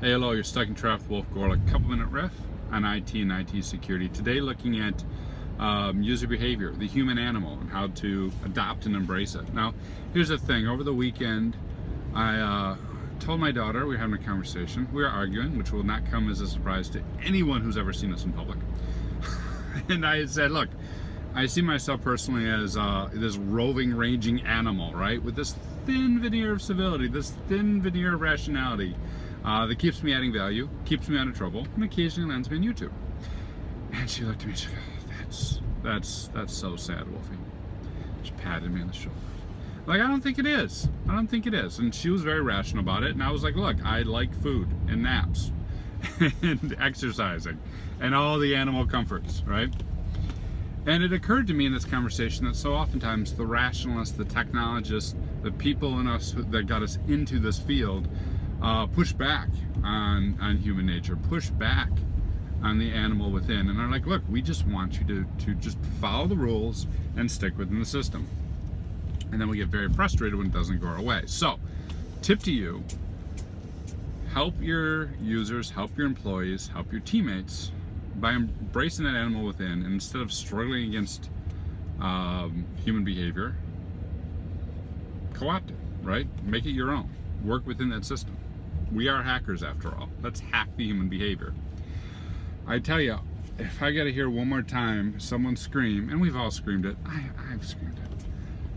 Hey, hello, you're stuck in traffic, Wolf Gorlick. Couple minute riff on IT and IT security. Today looking at user behavior, the human animal, and how to adopt and embrace it. Now, here's the thing. Over the weekend, I told my daughter, we were having a conversation, we were arguing, which will not come as a surprise to anyone who's ever seen us in public. And I said, look, I see myself personally as this roving, ranging animal, right? With this thin veneer of civility, this thin veneer of rationality that keeps me adding value, keeps me out of trouble, and occasionally lands me on YouTube. And she looked at me and she goes, that's so sad, Wolfie. She patted me on the shoulder. Like, I don't think it is. I don't think it is. And she was very rational about it. And I was like, look, I like food and naps and exercising and all the animal comforts, right? And it occurred to me in this conversation that so oftentimes the rationalists, the technologists, the people in us that got us into this field push back on human nature, push back on the animal within, and are like, look, we just want you to just follow the rules and stick within the system. And then we get very frustrated when it doesn't go our way. So, tip to you, help your users, help your employees, help your teammates by embracing that animal within, and instead of struggling against human behavior, co-opt it, right? Make it your own. Work within that system. We are hackers after all. Let's hack the human behavior. I tell you, if I gotta hear one more time someone scream, and we've all screamed it, I've screamed it.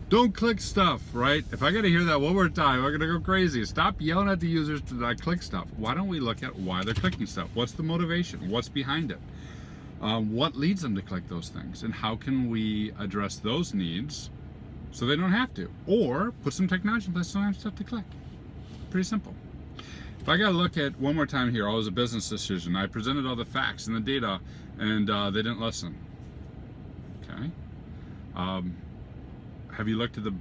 Don't click stuff, right? If I gotta hear that one more time, I'm gonna go crazy. Stop yelling at the users to not click stuff. Why don't we look at why they're clicking stuff? What's the motivation? What's behind it? What leads them to click those things? And how can we address those needs so they don't have to? Or put some technology in place so they don't have stuff to click. Pretty simple. If I gotta look at one more time here, it was a business decision. I presented all the facts and the data, and they didn't listen. Okay. Have you looked at the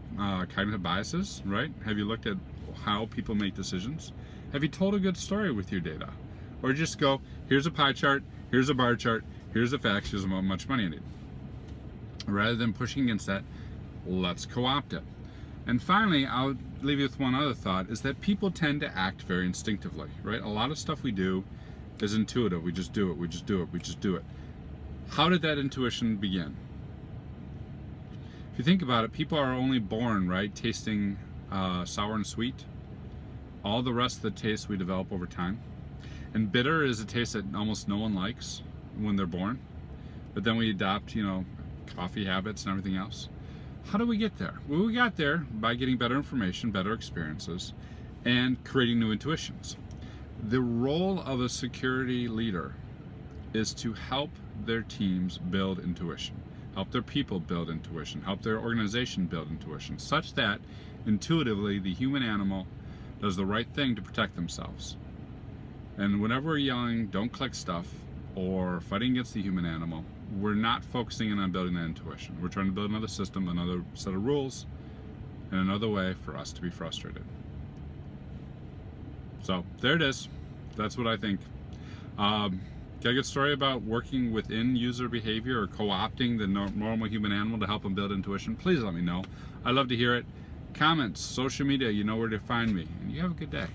cognitive biases, right? Have you looked at how people make decisions? Have you told a good story with your data? Or just go, here's a pie chart, here's a bar chart, here's the facts, here's how much money I need. Rather than pushing against that, let's co-opt it. And finally, I'll leave you with one other thought, is that people tend to act very instinctively, right? A lot of stuff we do is intuitive. We just do it, we just do it, we just do it. How did that intuition begin? If you think about it, people are only born, right, tasting sour and sweet. All the rest of the tastes we develop over time. And bitter is a taste that almost no one likes when they're born. But then we adopt, coffee habits and everything else. How do we get there? Well, we got there by getting better information, better experiences, and creating new intuitions. The role of a security leader is to help their teams build intuition, help their people build intuition, help their organization build intuition, such that intuitively the human animal does the right thing to protect themselves. And whenever we're yelling, don't click stuff, or fighting against the human animal, we're not focusing in on building that intuition. We're trying to build another system, another set of rules, and another way for us to be frustrated. So there it is. That's what I think. Got a good story about working within user behavior or co-opting the normal human animal to help them build intuition? Please let me know. I'd love to hear it. Comments, social media, you know where to find me. And you have a good day.